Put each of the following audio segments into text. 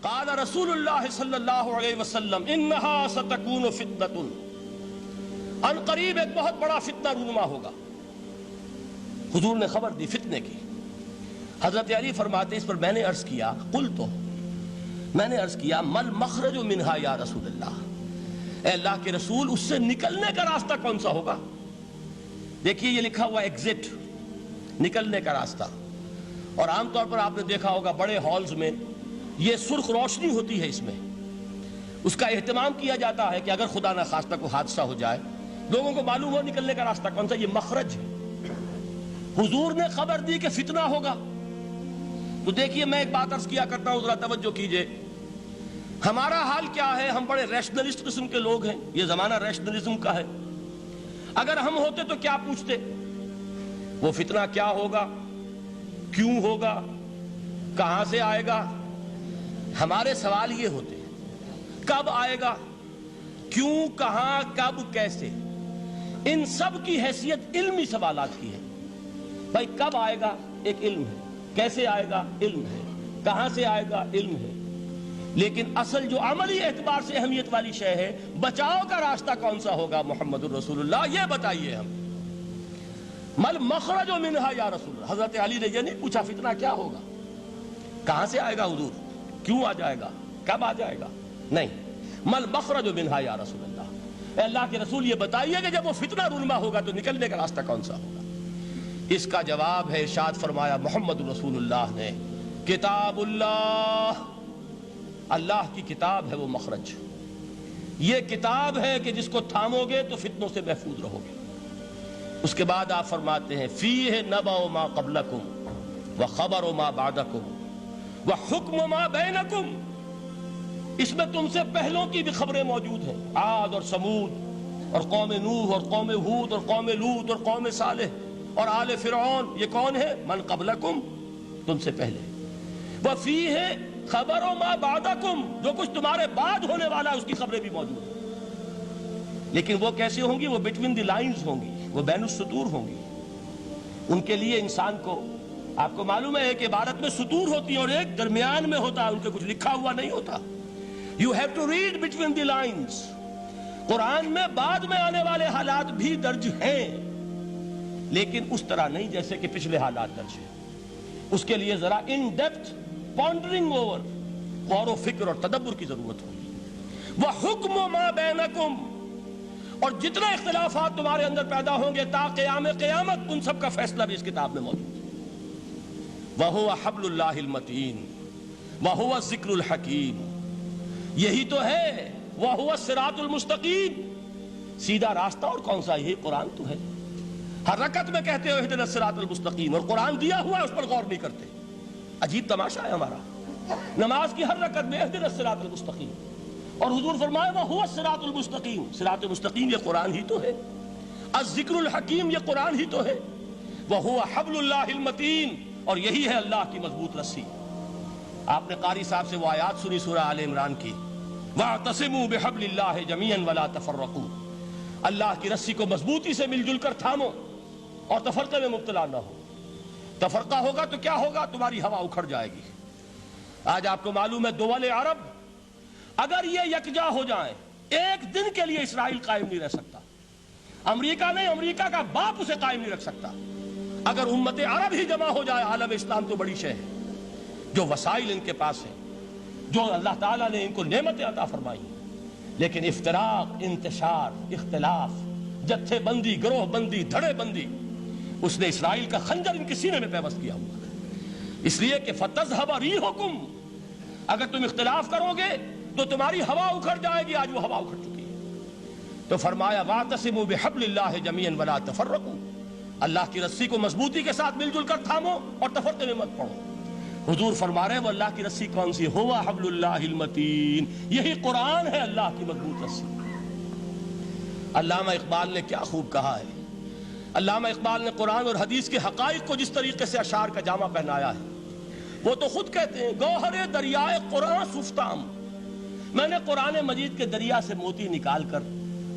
قال رسول اللہ صلی اللہ علیہ وسلم انہا ستکون فتنۃ، ان قریب ایک بہت بڑا فتنہ رونما ہوگا۔ حضور نے خبر دی فتنے کی۔ حضرت علی فرماتے اس پر میں نے عرض کیا، میں نے عرض کیا مل مخرج منہا یا رسول اللہ، اے اللہ کے رسول اس سے نکلنے کا راستہ کون سا ہوگا؟ دیکھیے یہ لکھا ہوا ایگزٹ، نکلنے کا راستہ، اور عام طور پر آپ نے دیکھا ہوگا بڑے ہالز میں یہ سرخ روشنی ہوتی ہے، اس میں اس کا اہتمام کیا جاتا ہے کہ اگر خدا نہ خواستہ کوئی حادثہ ہو جائے لوگوں کو معلوم ہو نکلنے کا راستہ کون سا، یہ مخرج ہے۔ حضور نے خبر دی کہ فتنہ ہوگا۔ تو دیکھیے میں ایک بات عرض کیا کرتا ہوں، ذرا توجہ کیجئے، ہمارا حال کیا ہے؟ ہم بڑے ریشنلسٹ قسم کے لوگ ہیں، یہ زمانہ ریشنلزم کا ہے۔ اگر ہم ہوتے تو کیا پوچھتے؟ وہ فتنہ کیا ہوگا، کیوں ہوگا، کہاں سے آئے گا؟ ہمارے سوال یہ ہوتے ہیں، کب آئے گا، کیوں، کہاں، کب، کیسے؟ ان سب کی حیثیت علمی سوالات کی ہے۔ بھائی کب آئے گا ایک علم ہے، کیسے آئے گا علم ہے، کہاں سے آئے گا علم ہے، لیکن اصل جو عملی اعتبار سے اہمیت والی شے ہے، بچاؤ کا راستہ کون سا ہوگا محمد الرسول اللہ، یہ بتائیے ہم۔ مل مخرج منہا یا رسول اللہ، حضرت علی نے یہ نہیں پوچھا فتنہ کیا ہوگا، کہاں سے آئے گا حضور، کیوں آ جائے گا، کب آ جائے گا، نہیں، مل مخرج منہا یا رسول اللہ، اے اللہ کے رسول یہ بتائیے کہ جب وہ فتنہ رونما ہوگا تو نکلنے کا راستہ کون سا ہوگا؟ اس کا جواب ہے، ارشاد فرمایا محمد رسول اللہ نے، کتاب اللہ، اللہ کی کتاب ہے وہ مخرج، یہ کتاب ہے کہ جس کو تھامو گے تو فتنوں سے محفوظ رہو گے۔ اس کے بعد آپ فرماتے ہیں فیہ نبأ ما قبلکم وخبر ما بعدکم وحکم ما بینکم، اس میں تم سے پہلوں کی بھی خبریں موجود ہیں، عاد اور سمود اور قوم نوح اور قوم ہود اور قوم لوط اور قوم صالح اور آل فرعون، یہ کون ہے؟ من قبلکم، تم سے پہلے، وفیہ خبر ما بعدکم، جو کچھ تمہارے بعد ہونے والا ہے اس کی خبریں بھی موجود ہیں، لیکن وہ کیسے ہوں گی؟ وہ بٹوین دی لائنز ہوں گی، وہ بین السطور ہوں گی۔ ان کے لیے انسان کو، آپ کو معلوم ہے کہ عبارت میں سطور ہوتی ہیں اور ایک درمیان میں ہوتا ہے، ان کے کچھ لکھا ہوا نہیں ہوتا۔ You have to read between the lines۔ قرآن میں بعد میں آنے والے حالات بھی درج ہیں، لیکن اس طرح نہیں جیسے کہ پچھلے حالات درج ہیں۔ اس کے لیے ذرا ان ڈیپتھ پونڈرنگ اوور، غور و فکر اور تدبر کی ضرورت ہوگی۔ وَحُکْمُ مَا بَيْنَكُمْ، اور جتنے اختلافات تمہارے اندر پیدا ہوں گے تا قیام قیامت، ان سب کا فیصلہ بھی اس کتاب میں موجود ہے۔ وَهُوَ حَبْلُ اللَّهِ الْمَتِينُ وَهُوَ الذِّكْرُ الْحَكِيمُ، یہی تو ہے وَهُوَ الصِّرَاطُ الْمُسْتَقِيمُ، سیدھا راستہ، اور کون سا؟ یہی قرآن تو ہے۔ ہر رکعت میں کہتے ہو اهْدِنَا الصِّرَاطَ الْمُسْتَقِيمُ، اور قرآن دیا ہوا ہے اس پر غور نہیں کرتے۔ عجیب تماشا ہے ہمارا، نماز کی ہر رکعت میں اهْدِنَا الصِّرَاطَ الْمُسْتَقِيمُ، اور حضور فرمایا وَهُوَ الصِّرَاطُ الْمُسْتَقِيمُ، صراط مستقیم یہ قرآن ہی تو ہے۔ الذکر الحکیم یہ قرآن ہی تو ہے۔ وَهُوَ حَبْلُ اللَّهِ الْمَتِينُ، اور یہی ہے اللہ کی مضبوط رسی۔ آپ نے قاری صاحب سے وہ آیات سنی سورہ آل عمران کی، وَاعْتَصِمُوا بِحَبْلِ اللَّهِ جَمِيعًا وَلَا تَفَرَّقُوا، اللہ کی رسی کو مضبوطی سے مل جل کر تھامو اور تفرقے میں مبتلا نہ ہو۔ تفرقہ ہوگا تو کیا ہوگا؟ تمہاری ہوا اکھڑ جائے گی۔ آج آپ کو معلوم ہے دول عرب اگر یہ یکجا ہو جائیں، ایک دن کے لیے اسرائیل قائم نہیں رہ سکتا، امریکہ نہیں، امریکہ کا باپ اسے قائم نہیں رکھ سکتا۔ اگر امت عرب ہی جمع ہو جائے، عالم اسلام تو بڑی شے ہے، جو وسائل ان کے پاس ہیں، جو اللہ تعالیٰ نے ان کو نعمتیں عطا فرمائی ہیں، لیکن افتراق، انتشار، اختلاف، جتھے بندی، گروہ بندی، دھڑے بندی، اس نے اسرائیل کا خنجر ان کے سینے میں پیوست کیا ہوا ہے۔ اس لیے کہ فَتَذْهَبَ رِيحُكُمْ، اگر تم اختلاف کرو گے تو تمہاری ہوا اکھڑ جائے گی، آج وہ ہوا اکھڑ چکی ہے۔ تو فرمایا وَاعْتَصِمُوا بِحَبْلِ اللَّهِ جَمِيعًا وَلَا تَفَرَّقُوا، اللہ کی رسی کو مضبوطی کے ساتھ مل جل کر تھامو اور تفرقے میں مت پڑو۔ حضور فرما رہے ہیں وہ اللہ کی رسی کون سی؟ ہوا حبل اللہ المتین، یہی قرآن ہے اللہ کی مضبوط رسی۔ علامہ اقبال نے کیا خوب کہا ہے، علامہ اقبال نے قرآن اور حدیث کے حقائق کو جس طریقے سے اشعار کا جامع پہنایا ہے، وہ تو خود کہتے ہیں گوہر دریائے قرآن سفتام، میں نے قرآن مجید کے دریا سے موتی نکال کر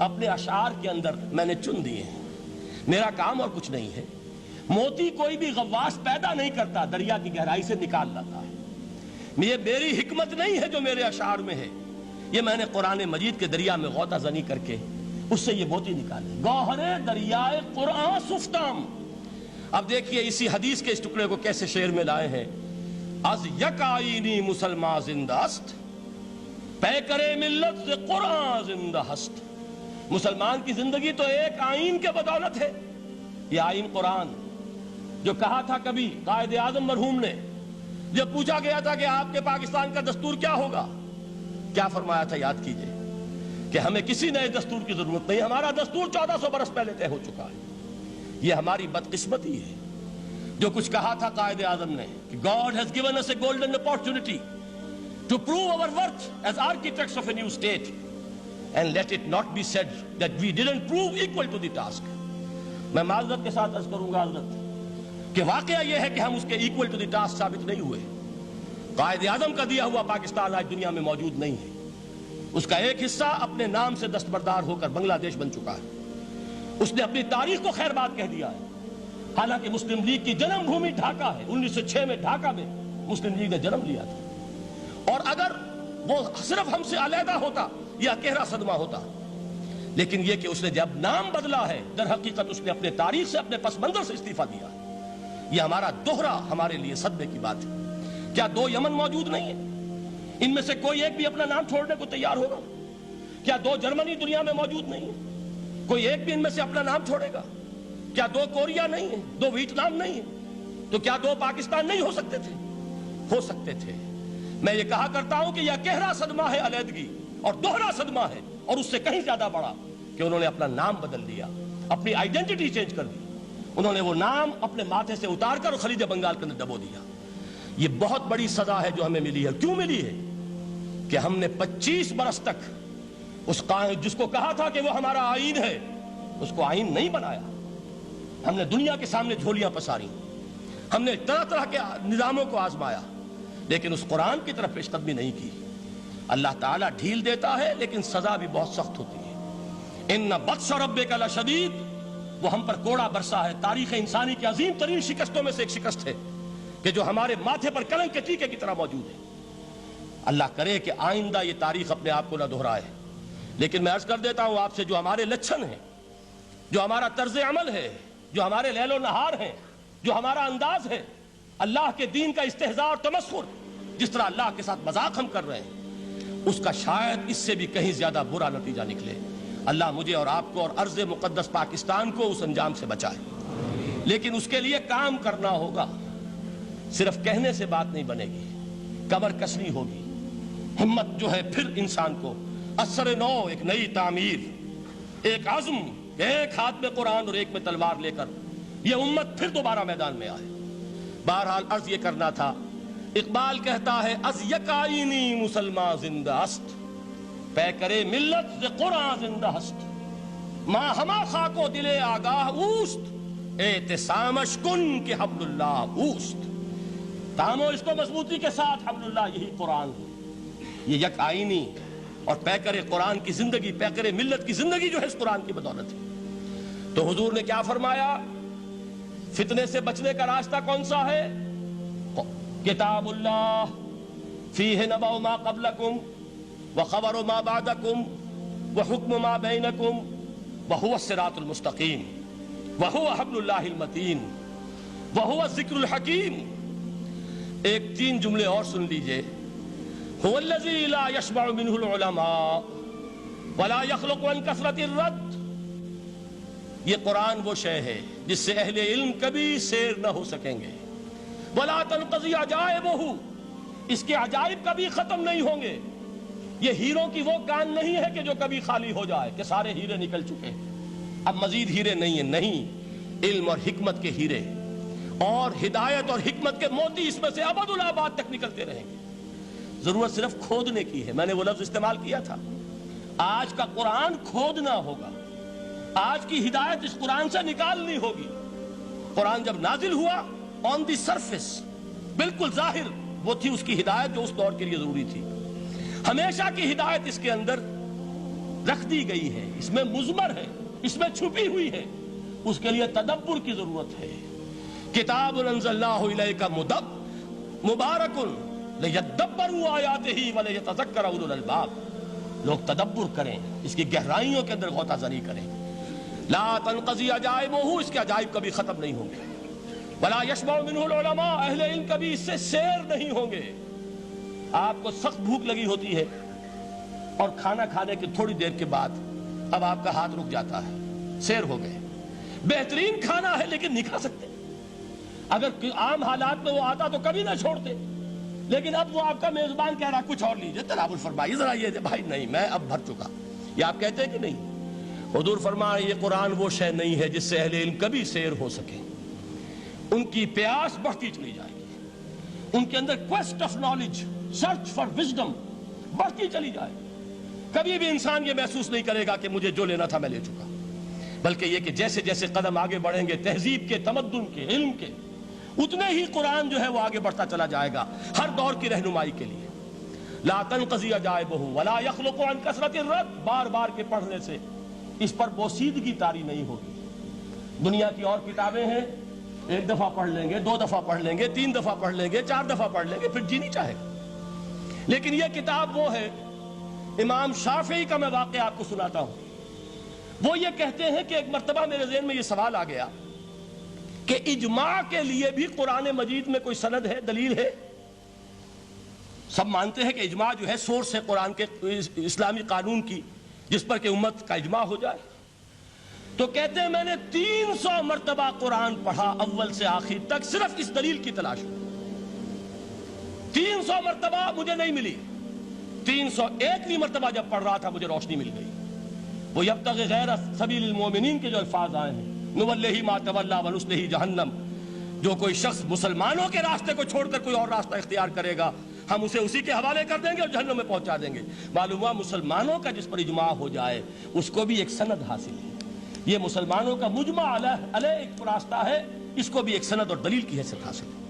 اپنے اشعار کے اندر میں نے چن دیے ہیں، میرا کام اور کچھ نہیں ہے۔ موتی کوئی بھی غواص پیدا نہیں کرتا، دریا کی گہرائی سے نکال لاتا ہے۔ یہ میری حکمت نہیں ہے جو میرے اشعار میں ہے، یہ میں نے قرآن مجید کے دریا میں غوطہ زنی کر کے اس سے یہ موتی نکالے، گوہر دریائے قرآن سفتام۔ اب دیکھیے اسی حدیث کے اس ٹکڑے کو کیسے شعر میں لائے ہیں۔ از یک آئینی مسلمان زندہ است، پے کرے ملت سے قرآن زندہ ہست۔ مسلمان کی زندگی تو ایک آئین کے بدولت ہے، یہ آئین قرآن، جو کہا تھا کبھی قائد اعظم مرحوم نے جب پوچھا گیا تھا کہ آپ کے پاکستان کا دستور کیا ہوگا، کیا فرمایا تھا یاد کیجئے کہ ہمیں کسی نئے دستور کی ضرورت نہیں، ہمارا دستور 1400 برس پہلے طے ہو چکا ہے۔ یہ ہماری بدقسمتی ہے جو کچھ کہا تھا قائد اعظم نے کہ God has given us a golden opportunity to prove our worth as architects of a new state, and let it not be said that we didn't prove equal to the task۔ میں معذرت کے ساتھ عرض کروں گا حضرت کہ واقعہ یہ ہے کہ ہم اس کے equal to the task ثابت نہیں ہوئے۔ قائد اعظم کا دیا ہوا پاکستان آج دنیا میں موجود نہیں ہے، اس کا ایک حصہ اپنے نام سے دستبردار ہو کر بنگلہ دیش بن چکا ہے، اس نے اپنی تاریخ کو خیر بات کہہ دیا ہے۔ حالانکہ مسلم لیگ کی جنم بھومی ڈھاکہ ہے، 1906 میں ڈھاکہ میں مسلم لیگ نے جنم لیا تھا، اور اگر وہ صرف ہم سے علیحدہ ہوتا یہ گہرا صدمہ ہوتا، لیکن یہ کہ اس نے جب نام بدلا ہے در حقیقت اس نے اپنے تاریخ سے اپنے پس منظر سے استعفیٰ دیا ہے۔ یہ ہمارا دوہرا ہمارے لیے صدمے کی بات ہے۔ کیا 2 یمن موجود نہیں ہے؟ ان میں سے کوئی ایک بھی اپنا نام چھوڑنے کو تیار ہوگا؟ کیا 2 جرمنی دنیا میں موجود نہیں ہے؟ کوئی ایک بھی ان میں سے اپنا نام چھوڑے گا؟ کیا 2 کوریا نہیں ہے؟ 2 ویتنام نہیں ہے؟ تو کیا 2 پاکستان نہیں ہو سکتے تھے؟ ہو سکتے تھے۔ میں یہ کہا کرتا ہوں کہ یہ گہرا صدمہ ہے علیحدگی، اور دوہرا صدمہ ہے، اور اس سے کہیں زیادہ بڑا کہ انہوں نے اپنا نام بدل دیا، اپنی آئیڈینٹی چینج کر دی، انہوں نے وہ نام اپنے ماتھے سے اتار کر خلیج بنگال کے اندر دبو دیا۔ یہ بہت بڑی سزا ہے جو ہمیں ملی ہے۔ کیوں ملی ہے؟ کہ ہم نے 25 برس تک اس قائد جس کو کہا تھا کہ وہ ہمارا آئین ہے، اس کو آئین نہیں بنایا۔ ہم نے دنیا کے سامنے جھولیاں پساری، ہم نے طرح طرح کے نظاموں کو آزمایا، لیکن اس قرآن کی طرف پیش قدمی نہیں کی۔ اللہ تعالیٰ ڈھیل دیتا ہے لیکن سزا بھی بہت سخت ہوتی ہے۔ ان بطش ربک لشدید، وہ ہم پر کوڑا برسا ہے۔ تاریخ انسانی کی عظیم ترین شکستوں میں سے ایک شکست ہے کہ جو ہمارے ماتھے پر کلنک کے ٹیکے کی طرح موجود ہے۔ اللہ کرے کہ آئندہ یہ تاریخ اپنے آپ کو نہ دہرائے، لیکن میں عرض کر دیتا ہوں آپ سے، جو ہمارے لچھن ہیں، جو ہمارا طرز عمل ہے، جو ہمارے لیل و نہار ہیں، جو ہمارا انداز ہے، اللہ کے دین کا استہزاء اور تمسخر، جس طرح اللہ کے ساتھ مذاق ہم کر رہے ہیں، اس کا شاید اس سے بھی کہیں زیادہ برا نتیجہ نکلے۔ اللہ مجھے اور آپ کو اور ارض مقدس پاکستان کو اس انجام سے بچائے، لیکن اس کے لیے کام کرنا ہوگا۔ صرف کہنے سے بات نہیں بنے گی، کمر کسنی ہوگی، ہمت جو ہے پھر انسان کو اثر نو، ایک نئی تعمیر، ایک عزم، ایک ہاتھ میں قرآن اور ایک میں تلوار لے کر یہ امت پھر دوبارہ میدان میں آئے۔ بہرحال عرض یہ کرنا تھا، اقبال کہتا ہے از یک آئینی مسلمان زندہ است، پے کرے ملت سے قرآن زندہ ہست، ماں ہما خاک و دل آگاہ اوست، اعتصامش کن کہ حبل اللہ اوست۔ تامو اس کو مضبوطی کے ساتھ، حبل اللہ یہی قرآن ہے۔ یہ یک آئینی اور پیکر قرآن کی زندگی، پیکر ملت کی زندگی جو ہے اس قرآن کی بدولت ہے۔ تو حضور نے کیا فرمایا؟ فتنے سے بچنے کا راستہ کون سا ہے؟ کتاب اللہ فیہ نبأ ما قبلکم وخبر ما بعدکم وحکم ما بینکم وہو الصراط المستقیم وہو حبل اللہ المتین وہو الذکر الحکیم۔ ایک 3 جملے اور سن لیجئے۔ هو الذی لا یشبع منہ العلماء ولا یخلق عن کثرت الرد۔ یہ قرآن وہ شے ہے جس سے اہل علم کبھی سیر نہ ہو سکیں گے۔ ولا تنقضی عجائبہ، اس کے عجائب کبھی ختم نہیں ہوں گے۔ یہ ہیروں کی وہ کان نہیں ہے کہ جو کبھی خالی ہو جائے کہ سارے ہیرے نکل چکے، اب مزید ہیرے نہیں ہیں، نہیں، علم اور حکمت کے ہیرے اور ہدایت اور حکمت کے موتی اس میں سے ابد الآباد تک نکلتے رہیں گے۔ ضرورت صرف کھودنے کی ہے۔ میں نے وہ لفظ استعمال کیا تھا، آج کا قرآن کھودنا ہوگا، آج کی ہدایت اس قرآن سے نکالنی ہوگی۔ قرآن جب نازل ہوا آن دی سرفیس، بالکل ظاہر وہ تھی اس کی ہدایت جو اس دور کے لیے ضروری تھی۔ ہمیشہ کی ہدایت اس کے اندر رکھ دی گئی ہے، اس میں مضمر ہے، اس میں چھپی ہوئی ہے، اس کے لیے تدبر کی ضرورت ہے۔ کتاب انزلناہ الیک مبارک لِيَدَّبَّرُوا آیَاتِهِ وَلِيَتَذَكَّرَ أُولُو الْأَلْبَابِ، لوگ تدبر کریں، اس کی گہرائیوں کے اندر غوطہ زنی کریں۔ لا تنقضی عجائبہ، اس کے عجائب کبھی ختم نہیں ہوں گے۔ ولا یشبع منہ العلماء، اہل علم کبھی اس سے سیر نہیں ہوں گے۔ آپ کو سخت بھوک لگی ہوتی ہے اور کھانا کھانے کے تھوڑی دیر کے بعد اب آپ کا ہاتھ رک جاتا ہے، سیر ہو گئے، بہترین کھانا ہے لیکن نہیں کھا سکتے۔ اگر عام حالات میں وہ آتا تو کبھی نہ چھوڑتے، لیکن اب وہ آپ کا میزبان کہہ رہا کچھ اور لیجئے، تناول فرمائیے ذرا یہ بھائی نہیں میں اب بھر چکا، یہ آپ کہتے ہیں کہ نہیں؟ حضور فرمایا یہ قرآن وہ شے نہیں ہے جس سے اہل علم کبھی سیر ہو سکے، ان کی پیاس بڑھتی چلی جائے گی، ان کے اندر quest of knowledge, search for wisdom بڑھتی چلی جائے گی۔ کبھی بھی انسان یہ محسوس نہیں کرے گا کہ مجھے جو لینا تھا میں لے چکا، بلکہ یہ کہ جیسے جیسے قدم آگے بڑھیں گے تہذیب کے، تمدن کے، علم کے، اتنے ہی قرآن جو ہے وہ آگے بڑھتا چلا جائے گا ہر دور کی رہنمائی کے لیے۔ لا تنقضی عجائبہ ولا یخلق عن کثرت الرد، بار بار کے پڑھنے سے اس پر بوسیدگی طاری نہیں ہوگی۔ دنیا کی اور کتابیں ہیں، ایک دفعہ پڑھ لیں گے، دو دفعہ پڑھ لیں گے، تین دفعہ پڑھ لیں گے، چار دفعہ پڑھ لیں گے، پھر جی نہیں چاہے گا۔ لیکن یہ کتاب وہ ہے، امام شافعی کا میں واقعہ آپ کو سناتا ہوں۔ وہ یہ کہتے ہیں کہ ایک مرتبہ میرے ذہن میں یہ سوال آ گیا کہ اجماع کے لیے بھی قرآن مجید میں کوئی سند ہے، دلیل ہے؟ سب مانتے ہیں کہ اجماع جو ہے سورس ہے قرآن کے اسلامی قانون کی، جس پر کہ امت کا اجماع ہو جائے۔ تو کہتے ہیں میں نے 300 مرتبہ قرآن پڑھا اول سے آخر تک، صرف اس دلیل کی تلاش میں۔ 300 مرتبہ مجھے نہیں ملی، 301ویں مرتبہ جب پڑھ رہا تھا مجھے روشنی مل گئی۔ وہ یبتغی غیر سبیل المومنین کے جو الفاظ آئے ہیں، نولیہ ما تولی ونصلہ جہنم، جو کوئی شخص مسلمانوں کے راستے کو چھوڑ کر کوئی اور راستہ اختیار کرے گا ہم اسے اسی کے حوالے کر دیں گے اور جہنم میں پہنچا دیں گے۔ معلوم ہوا مسلمانوں کا جس پر اجماع ہو جائے اس کو بھی ایک سند حاصل ہے۔ یہ مسلمانوں کا مجمع علیہ ایک راستہ ہے، اس کو بھی ایک سند اور دلیل کی حیثیت حاصل ہے۔